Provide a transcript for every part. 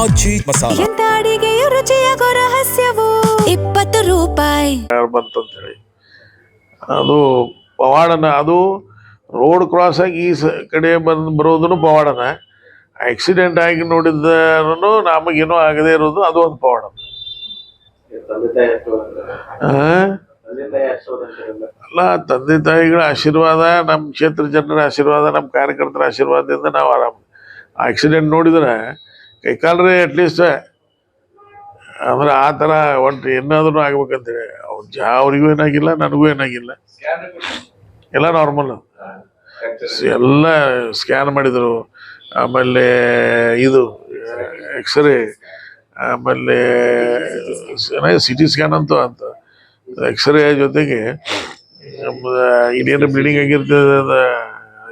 ಆಚಿ ಮಸಾಲ. ಎಂತ ಅಡಿಗೆಯ ರುಚಿಯಾಗೋ ರಹಸ್ಯವು 20 ರೂಪಾಯಿ ಬಂತಂತೇಳಿ ಅದು ಪವಾಡನ. ಅದು ರೋಡ್ ಕ್ರಾಸ್ ಆಗಿ ಈ ಕಡೆ ಬರೋದನ್ನು ಪವಾಡನ. ಆಕ್ಸಿಡೆಂಟ್ ಆಗಿ ನೋಡಿದ್ದನು ನಮಗೇನೋ ಆಗದೆ ಇರೋದು ಅದು ಒಂದು ಪವಾಡ. ಅಲ್ಲ, ತಂದೆ ತಾಯಿಗಳ ಆಶೀರ್ವಾದ, ನಮ್ಮ ಕ್ಷೇತ್ರ ಜನರ ಆಶೀರ್ವಾದ, ನಮ್ಮ ಕಾರ್ಯಕರ್ತರ ಆಶೀರ್ವಾದದಿಂದ ನಾವು ಆರಾಮ. ಆಕ್ಸಿಡೆಂಟ್ ನೋಡಿದ್ರೆ ಕೈಕಾಲ್ರಿ ಅಟ್ಲೀಸ್ಟ್ ಅಂದ್ರೆ ಆ ಥರ ಒಟ್ಟು ಏನಾದ್ರೂ ಆಗ್ಬೇಕಂತೇಳಿ ಅವ್ರಿಗೂ ಏನಾಗಿಲ್ಲ, ನನಗೂ ಏನಾಗಿಲ್ಲ, ಎಲ್ಲ ನಾರ್ಮಲ್. ಎಲ್ಲ ಸ್ಕ್ಯಾನ್ ಮಾಡಿದರು. ಆಮೇಲೆ ಇದು ಎಕ್ಸ್ರೇ, ಆಮೇಲೆ CT ಸ್ಕ್ಯಾನ್ ಅಂತೂ ಅಂತ ಎಕ್ಸ್ರೇ ಜೊತೆಗೆ ಇನ್ನೇನು ಬ್ಲೀಡಿಂಗ್ ಆಗಿರ್ತದೆ,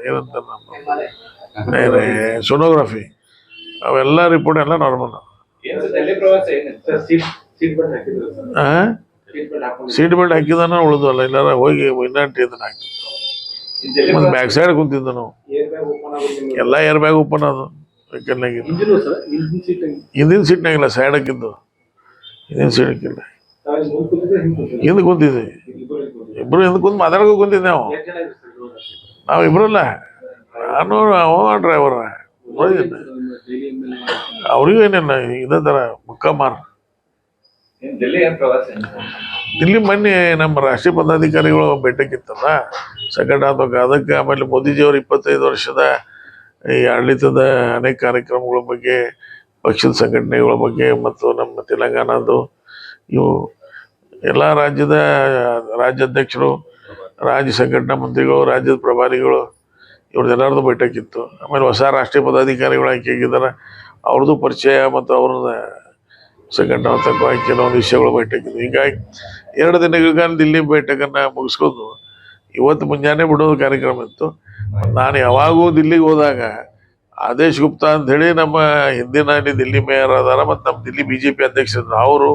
ಏನಂತ ಸೋನೋಗ್ರಫಿ, ಅವೆಲ್ಲ ರಿಪೋರ್ಟ್ ಎಲ್ಲ ನಾರ್ಮಲ್. ಸೀಟ್ ಬೆಲ್ಟ್ ಹಾಕಿದಾನ ಉಳಿದಲ್ಲ, ಇಲ್ಲಾರ ಹೋಗಿ ಇನ್ನಂಟು ಇದನ್ನ ಹಾಕಿ ಮತ್ತೆ ಬ್ಯಾಕ್ ಸೈಡ್ ಕುಂತಿದ್ದ ನಾವು. ಎಲ್ಲ ಏರ್ ಬ್ಯಾಗ್ ಓಪನ್ ಅದು. ಹಿಂದಿನ ಸೀಟ್ನಾಗಿಲ್ಲ, ಸೈಡ್ ಹಾಕಿದ್ದು. ಹಿಂದಿನ ಸೀಟ್ ಹಾಕಿಲ್ಲ, ಹಿಂದೆ ಕುಂತಿದ್ವಿ ಇಬ್ರು. ಹಿಂದೆ ಕುಂತು ಮಾತಾಡ್ಕೊ ಕುಂತಿದ್ದೆ ನಾವು ಇಬ್ರಲ್ಲ. ನಾನು ಡ್ರೈವರ್ ನೋಡಿದ್ದೀನಿ. ಅವ್ರಿಗೂ ಏನಿಲ್ಲ, ಇದೇ ಥರ ಮುಕ್ಕಮಾರ್. ಇಲ್ಲಿ ಮೊನ್ನೆ ನಮ್ಮ ರಾಷ್ಟ್ರೀಯ ಪದಾಧಿಕಾರಿಗಳು ಭೇಟಿಯಾಗಿತ್ತಲ್ಲ, ಸಂಕಟ ಆದಾಗ ಅದಕ್ಕೆ. ಆಮೇಲೆ ಮೋದಿಜಿಯವರು 25 ವರ್ಷದ ಈ ಆಡಳಿತದ ಅನೇಕ ಕಾರ್ಯಕ್ರಮಗಳ ಬಗ್ಗೆ, ಪಕ್ಷದ ಸಂಘಟನೆಗಳ ಬಗ್ಗೆ, ಮತ್ತು ನಮ್ಮ ತೆಲಂಗಾಣದ್ದು ಇವು ಎಲ್ಲ ರಾಜ್ಯಾಧ್ಯಕ್ಷರು, ರಾಜ್ಯ ಸಂಘಟನಾ ಮಂತ್ರಿಗಳು, ರಾಜ್ಯದ ಪ್ರಭಾರಿಗಳು, ಇವ್ರದ್ದೆಲ್ಲರದ್ದು ಭೇಟಿಯಾಗಿತ್ತು. ಆಮೇಲೆ ಹೊಸ ರಾಷ್ಟ್ರೀಯ ಪದಾಧಿಕಾರಿಗಳು ಆಯ್ಕೆ ಆಗಿದ್ದಾರೆ, ಅವ್ರದ್ದು ಪರಿಚಯ ಮತ್ತು ಅವ್ರದ್ದು ಸಂಘಟನಾತ್ಮಕವಾಗಿ ಕೆಲವೊಂದು ವಿಷಯಗಳು ಭೇಟಿಯಾಗಿದ್ದು. ಹೀಗಾಗಿ 2 ದಿನಗಳ ದಿಲ್ಲಿ ಭೇಟಿಯನ್ನು ಮುಗಿಸ್ಕೊಂಡು ಇವತ್ತು ಮುಂಜಾನೆ ಬಿಡೋದು ಕಾರ್ಯಕ್ರಮ ಇತ್ತು. ನಾನು ಯಾವಾಗೂ ದಿಲ್ಲಿಗೆ ಹೋದಾಗ ಆದೇಶ್ ಗುಪ್ತಾ ಅಂಥೇಳಿ ನಮ್ಮ ಹಿಂದಿನ ದಿಲ್ಲಿ ಮೇಯರ್ ಅದಾರ, ಮತ್ತು ನಮ್ಮ ದಿಲ್ಲಿ BJP ಅಧ್ಯಕ್ಷರು, ಅವರು,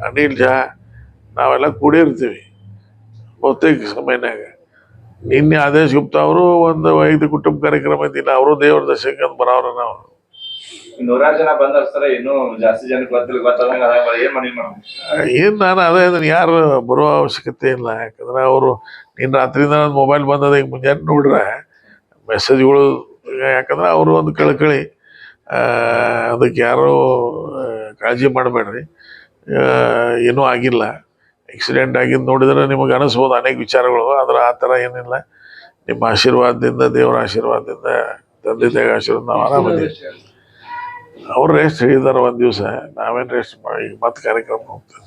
ಅನಿಲ್ ಝಾ, ನಾವೆಲ್ಲ ಕೂಡಿರ್ತೀವಿ ಬಹುತೇಕ ಸಮಯನಾಗ. ನಿನ್ನೆ ಆದೇಶ್ ಗುಪ್ತಾ ಅವರು ಒಂದು 5 ಕುಟುಂಬ ಕಾರ್ಯಕ್ರಮ ಇದ್ದಿಲ್ಲ, ಅವರು ದೇವ್ರ ದರ್ಶನಕ್ಕೆ ಅಂತ ಬರೋರು. ನಾವು 100 ಜನ ಬಂದರ್ಸ್ತಾರೆ, ಇನ್ನೂ ಜಾಸ್ತಿ ಜನಕ್ಕೆ ಏನು ನಾನು ಅದೇ ಅದನ್ನು ಯಾರು ಬರೋ ಅವಶ್ಯಕತೆ ಇಲ್ಲ. ಯಾಕಂದ್ರೆ ಅವರು ನಿನ್ನ ರಾತ್ರಿಯಿಂದ ಮೊಬೈಲ್ ಬಂದದ, ಈಗ ಮುಂಜಾನೆ ನೋಡ್ರೆ ಮೆಸೇಜ್ಗಳು. ಯಾಕಂದ್ರೆ ಅವರು ಒಂದು ಕಳಕಳಿ, ಅದಕ್ಕೆ ಯಾರೂ ಕಾಳಜಿ ಮಾಡಬೇಡ್ರಿ, ಏನೂ ಆಗಿಲ್ಲ. ಆಕ್ಸಿಡೆಂಟ್ ಆಗಿದ್ದು ನೋಡಿದ್ರೆ ನಿಮಗೆ ಅನಿಸ್ಬೋದು ಅನೇಕ ವಿಚಾರಗಳು, ಆದರೆ ಆ ಥರ ಏನಿಲ್ಲ. ನಿಮ್ಮ ಆಶೀರ್ವಾದದಿಂದ, ದೇವರ ಆಶೀರ್ವಾದದಿಂದ, ತಂದೆ ತಾಯಿಗಳ ಆಶೀರ್ವಾದ ನಾವು ಆರಾಮಿದ್ದೀವಿ. ಅವ್ರು ರೆಸ್ಟ್ ಹೇಳಿದಾರೆ ಒಂದು ದಿವಸ, ನಾವೇನು ರೆಸ್ಟ್ ಮಾಡಿ ಮತ್ತೆ ಕಾರ್ಯಕ್ರಮ ಹೋಗ್ತೇವೆ.